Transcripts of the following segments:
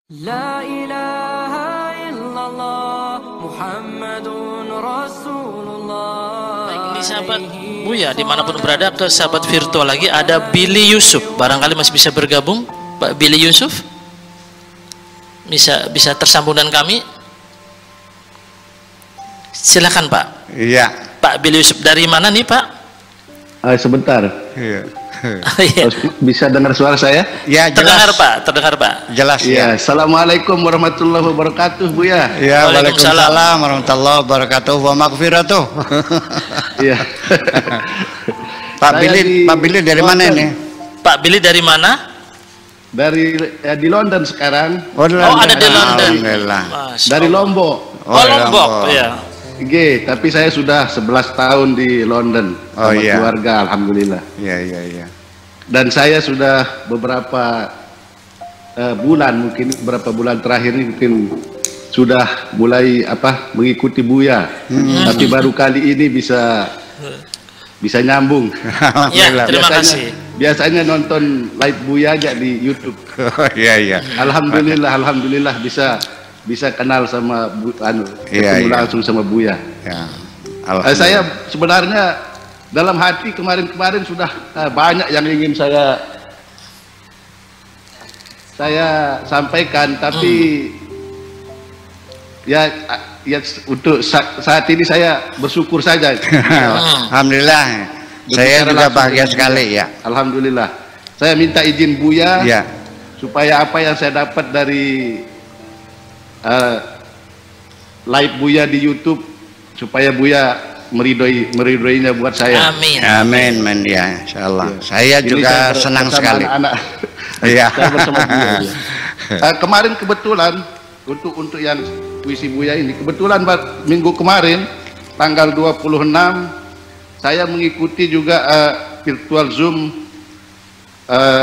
La ilaha illallah Muhammadun Rasulullah. Baik, ini sahabat Buya dimanapun berada, ke sahabat virtual lagi ada Billy Yusuf, barangkali masih bisa bergabung. Pak Billy Yusuf bisa tersambung dengan kami, silakan Pak. Iya. Pak Billy Yusuf dari mana nih Pak? Sebentar. Iya. Iya. Bisa dengar suara saya? Ya, jelas. Terdengar Pak. Jelas ya. Assalamualaikum warahmatullahi wabarakatuh, Buya. Ya, waalaikumsalam warahmatullahi wabarakatuh wa maghfiratuh. Iya. Pak Billy dari mana ini? Pak Billy dari mana? Di London sekarang. Oh, ada di London. Alhamdulillah. Dari Lombok. Oh, Lombok, ya. Tapi saya sudah 11 tahun di London sama keluarga, alhamdulillah. Iya. Dan saya sudah beberapa mungkin beberapa bulan terakhir ini mungkin sudah mulai mengikuti Buya. Tapi baru kali ini bisa nyambung. Ya, terima kasih. Biasanya nonton live Buya aja di YouTube. Iya. Alhamdulillah bisa kenal sama ketemu langsung sama Buya. Ya. Saya sebenarnya dalam hati kemarin sudah banyak yang ingin saya sampaikan, tapi ya untuk saat ini saya bersyukur saja. Alhamdulillah. Saya juga bahagia sekali ya. Alhamdulillah. Saya minta izin Buya supaya apa yang saya dapat dari live Buya di YouTube supaya Buya meridhoinya buat saya. Amin ya, insyaallah. Saya juga senang sekali. Iya. Saya bersama Buya. Kemarin kebetulan untuk yang puisi Buya ini kebetulan minggu kemarin tanggal 26 saya mengikuti juga virtual Zoom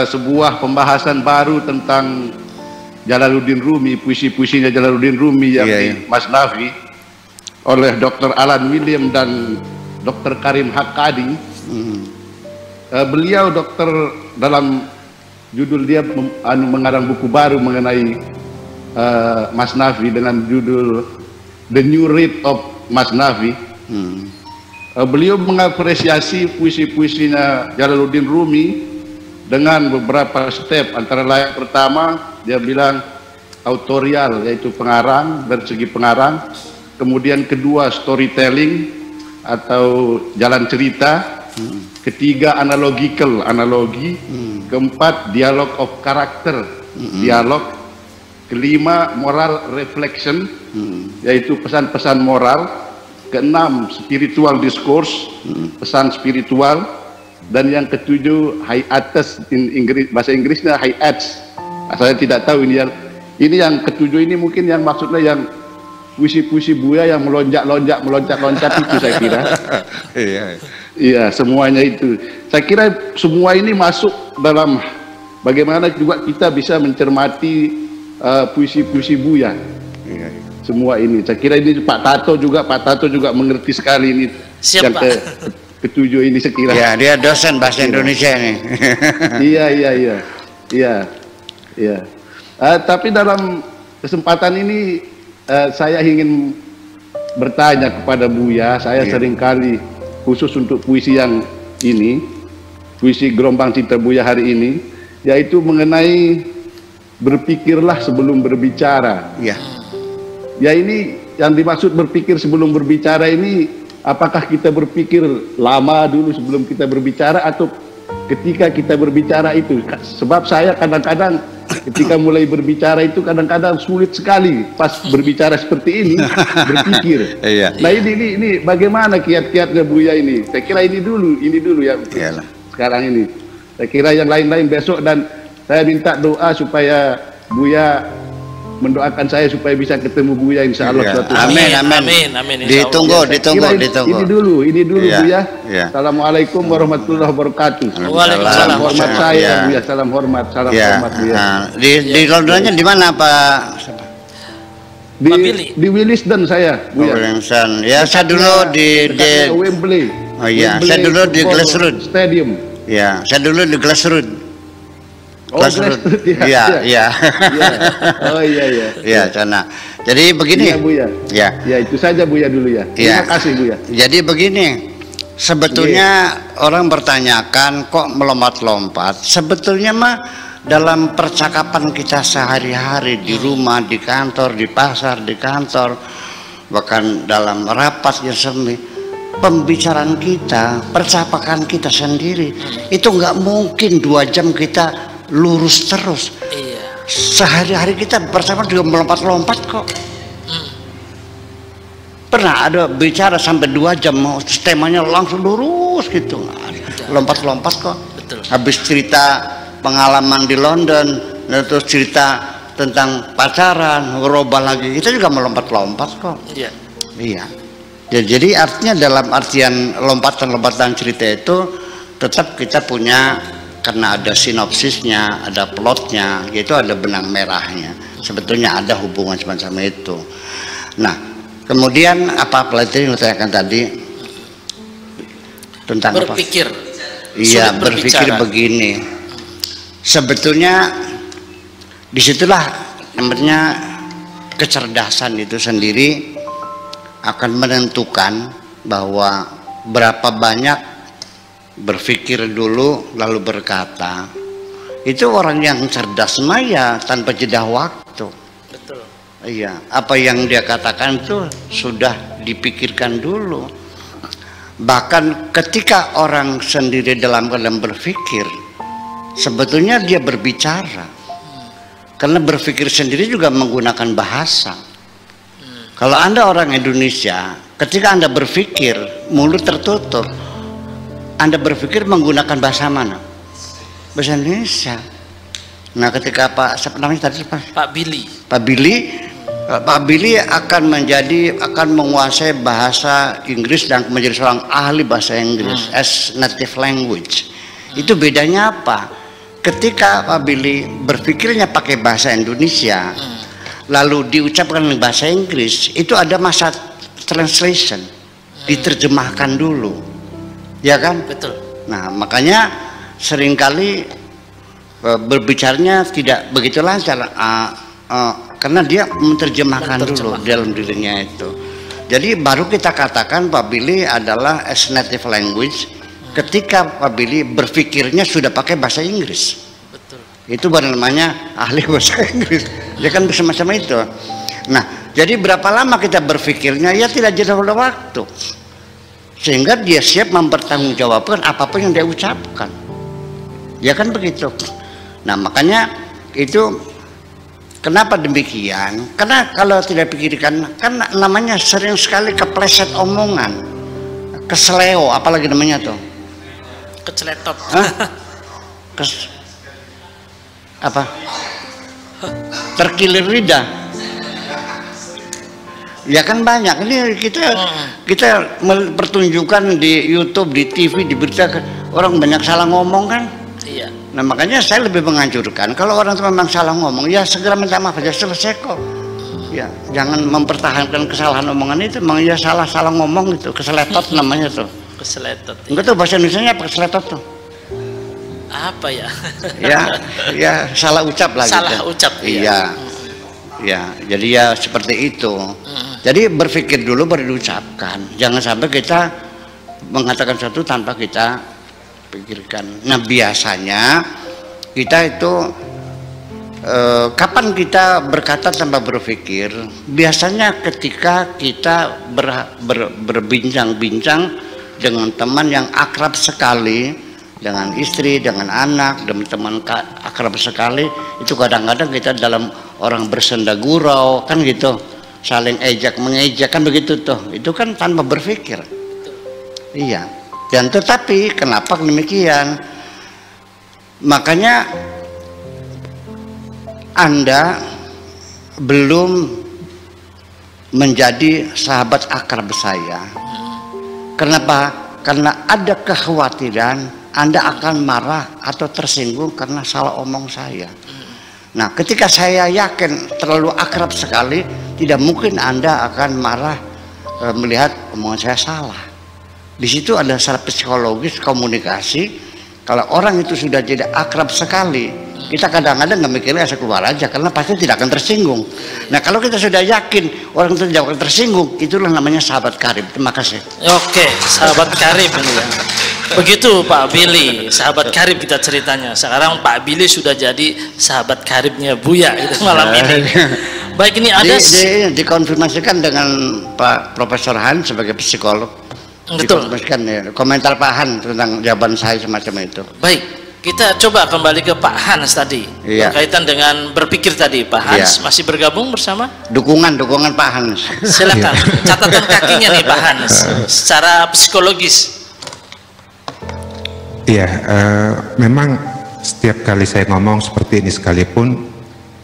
sebuah pembahasan baru tentang Jalaluddin Rumi, puisi-puisinya Jalaluddin Rumi yang di Masnavi oleh Dr. Alan William dan Dr. Karim Haqqani. Beliau dokter dalam judul dia mengarang buku baru mengenai Masnavi dengan judul The New Read of Masnavi. Beliau mengapresiasi puisi-puisinya Jalaluddin Rumi dengan beberapa step, antara lain pertama dia bilang autorial, yaitu pengarang dari segi pengarang, kemudian kedua storytelling atau jalan cerita, ketiga analogi, keempat dialog of character, dialog, kelima moral reflection, yaitu pesan-pesan moral, keenam spiritual discourse, pesan spiritual, dan yang ketujuh hiatus, bahasa Inggrisnya hiatus. Saya tidak tahu ini yang ketujuh ini mungkin yang maksudnya yang puisi-puisi Buya yang meloncat-loncat itu saya kira. Iya, semuanya itu. Saya kira semua ini masuk dalam bagaimana juga kita bisa mencermati puisi-puisi Buya. Semua ini. Saya kira ini Pak Tato juga mengerti sekali ini. Yang ketujuh ini sekira. Ya, dia dosen bahasa Indonesia ini. Iya. Tapi dalam kesempatan ini saya ingin bertanya kepada Buya. Saya seringkali khusus untuk puisi yang ini, puisi Gelombang Cinta Buya hari ini, yaitu mengenai berpikirlah sebelum berbicara. Ya, ini yang dimaksud berpikir sebelum berbicara ini, apakah kita berpikir lama dulu sebelum kita berbicara atau ketika kita berbicara itu? Sebab saya kadang-kadang ketika mulai berbicara itu kadang-kadang sulit sekali pas berbicara seperti ini berpikir. Nah ini bagaimana kiat-kiatnya Buya ini? Saya kira ini dulu ya. Sekarang ini. Saya kira yang lain-lain besok, dan saya minta doa supaya Buya mendoakan saya supaya bisa ketemu Buya insyaallah suatu hari. Amin. Ditunggu. Ini dulu Buya. Assalamualaikum warahmatullahi wabarakatuh. Waalaikumsalam. Hormat saya Buya, salam hormat Buya. Di Londonnya di mana Pak? Di Willesden saya Buya. Ya, saya dulu di Wembley. Oh iya, saya dulu di Glassroad Stadium. Ya, saya dulu di Glassroad. grassroots. Iya, iya. Oh iya. Iya, sana. Jadi begini. Iya, Buya. Ya. Ya, itu saja Buya dulu ya. Terima kasih Buya. Jadi begini. Sebetulnya orang bertanyakan kok melompat-lompat. Sebetulnya mah dalam percakapan kita sehari-hari di rumah, di kantor, di pasar, di kantor, bahkan dalam rapat yang semi, pembicaraan kita, percakapan kita sendiri itu nggak mungkin 2 jam kita lurus terus. Iya. Sehari-hari kita bersama juga melompat-lompat kok. Pernah ada bicara sampai 2 jam, temanya langsung lurus gitu, lompat-lompat kok. Betul. Habis cerita pengalaman di London, terus cerita tentang pacaran, berubah lagi, kita juga melompat-lompat kok. Iya. Iya. Jadi artinya dalam artian lompatan-lompatan cerita itu tetap kita punya, karena ada sinopsisnya, ada plotnya, yaitu ada benang merahnya. Sebetulnya ada hubungan semacam itu. Nah, kemudian apa pelajari yang ditanyakan tadi tentang berpikir. apa? Iya, berpikir begini. Sebetulnya disitulah namanya kecerdasan itu sendiri akan menentukan bahwa berapa banyak berpikir dulu lalu berkata. Itu orang yang cerdas maya tanpa jeda waktu. Betul. Iya, apa yang dia katakan itu sudah dipikirkan dulu. Bahkan ketika orang sendiri dalam keadaan berpikir, sebetulnya dia berbicara. Karena berpikir sendiri juga menggunakan bahasa. Kalau Anda orang Indonesia, ketika Anda berpikir, mulut tertutup, Anda berpikir menggunakan bahasa mana? Bahasa Indonesia. Nah, ketika siapa namanya tadi Pak Billy. Pak Billy akan menguasai bahasa Inggris dan menjadi seorang ahli bahasa Inggris as native language. Itu bedanya apa? Ketika Pak Billy berpikirnya pakai bahasa Indonesia, lalu diucapkan dengan bahasa Inggris, itu ada masa translation, diterjemahkan dulu, ya kan? Betul. Nah, makanya seringkali berbicaranya tidak begitu lancar, karena dia menerjemahkan dulu dalam dirinya itu. Jadi baru kita katakan Pak Billy adalah as native language ketika Pak Billy berpikirnya sudah pakai bahasa Inggris. Betul. Itu baru namanya ahli bahasa Inggris. Ya kan semacam itu. Nah, jadi berapa lama kita berpikirnya? Ya tidak jeda waktu. Sehingga dia siap mempertanggungjawabkan apapun yang dia ucapkan. Ya kan begitu. Nah, makanya itu kenapa demikian? Karena kalau tidak pikirkan, kan namanya sering sekali kepleset omongan, kesleo, apalagi namanya tuh, Keceletot. Apa? Terkilir lidah. Ya kan banyak. Ini kita pertunjukan di YouTube, di TV, di berita, orang banyak salah ngomong kan. Iya. Nah, makanya saya lebih menganjurkan kalau orang itu memang salah ngomong, ya segera minta maaf aja, selesai kok. Ya, jangan mempertahankan kesalahan omongan itu. Memang ya salah ngomong itu, keseletot namanya tuh. Keseletot. Enggak tuh bahasa Indonesianya apa keseletot tuh? Apa ya? Ya salah ucap lah. Salah gitu. ucap. Iya. Ya, jadi ya seperti itu. Jadi berpikir dulu baru diucapkan. Jangan sampai kita mengatakan sesuatu tanpa kita pikirkan. Nah, biasanya kita itu kapan kita berkata tanpa berpikir? Biasanya ketika kita berbincang-bincang dengan teman yang akrab sekali, dengan istri, dengan anak, dengan teman akrab sekali, itu kadang-kadang kita dalam orang bersenda gurau kan gitu, saling ejak mengejek kan begitu tuh. Itu kan tanpa berpikir. Iya. Dan tetapi kenapa demikian? Makanya Anda belum menjadi sahabat akrab saya. Kenapa? Karena ada kekhawatiran Anda akan marah atau tersinggung karena salah omong saya. Nah, ketika saya yakin terlalu akrab sekali, tidak mungkin Anda akan marah melihat omongan saya salah. Di situ ada secara psikologis komunikasi. Kalau orang itu sudah jadi akrab sekali, Kita kadang-kadang nggak mikirnya asal keluar aja karena pasti tidak akan tersinggung. Nah kalau kita sudah yakin orang itu tidak akan tersinggung, itulah namanya sahabat karib. Terima kasih. Oke, sahabat karib ini ya. Begitu Pak Billy, sahabat karib kita ceritanya. Sekarang Pak Billy sudah jadi sahabat karibnya Buya itu malam ini. Baik, ini ada dikonfirmasikan dengan Pak Profesor Han sebagai psikolog. Betul. Dikonfirmasikan ya, komentar Pak Han tentang jawaban saya semacam itu. Baik, kita coba kembali ke Pak Hans tadi. Iya. Berkaitan dengan berpikir tadi, Pak Hans masih bergabung bersama? Dukungan Pak Hans. Silakan, catatan kakinya nih Pak Hans, secara psikologis. Iya, memang setiap kali saya ngomong seperti ini sekalipun,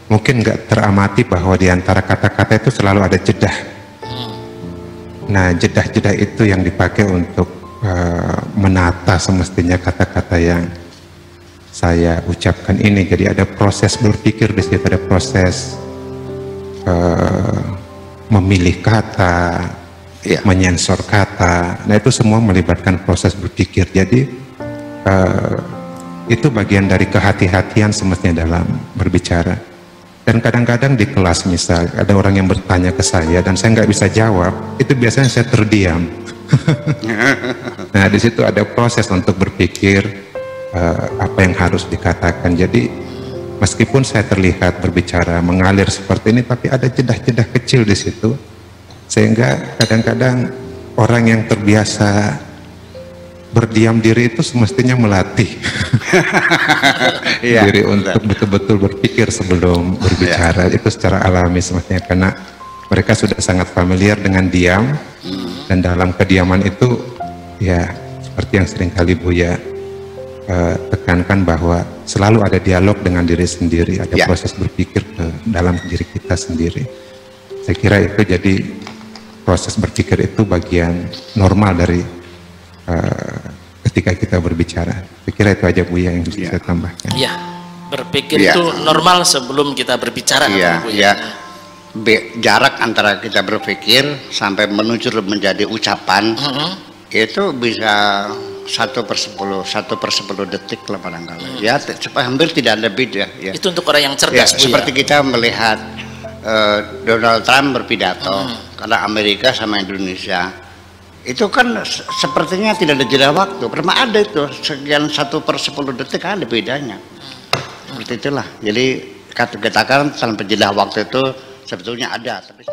mungkin nggak teramati bahwa di antara kata-kata itu selalu ada jedah. Nah, jedah-jedah itu yang dipakai untuk menata semestinya kata-kata yang saya ucapkan ini. Jadi ada proses berpikir di situ, ada proses memilih kata, menyensor kata. Nah, itu semua melibatkan proses berpikir. Jadi itu bagian dari kehati-hatian semestinya dalam berbicara. Dan kadang-kadang di kelas misal ada orang yang bertanya ke saya dan saya nggak bisa jawab, itu biasanya saya terdiam. Nah, di situ ada proses untuk berpikir apa yang harus dikatakan. Jadi meskipun saya terlihat berbicara mengalir seperti ini, tapi ada jedah-jedah kecil di situ, sehingga kadang-kadang orang yang terbiasa berdiam diri itu semestinya melatih diri untuk betul-betul berpikir sebelum berbicara. Itu secara alami semestinya, karena mereka sudah sangat familiar dengan diam, dan dalam kediaman itu ya seperti yang sering kali Buya tekankan bahwa selalu ada dialog dengan diri sendiri, ada proses berpikir ke dalam diri kita sendiri. Saya kira itu jadi proses berpikir itu bagian normal dari ketika kita berbicara. Saya kira itu aja Buya yang bisa saya tambahkan. Iya, berpikir itu normal sebelum kita berbicara. Jarak antara kita berpikir sampai menuju menjadi ucapan itu bisa 1/10 detik lah barangkali. Ya, hampir tidak ada beda. Ya. Itu untuk orang yang cerdas. Seperti kita melihat Donald Trump berpidato karena Amerika sama Indonesia. Itu kan sepertinya tidak ada jeda waktu, pernah ada itu sekian 1/10 detik ada bedanya. Seperti itulah. Jadi katakan tanpa jeda waktu itu sebetulnya ada. Tapi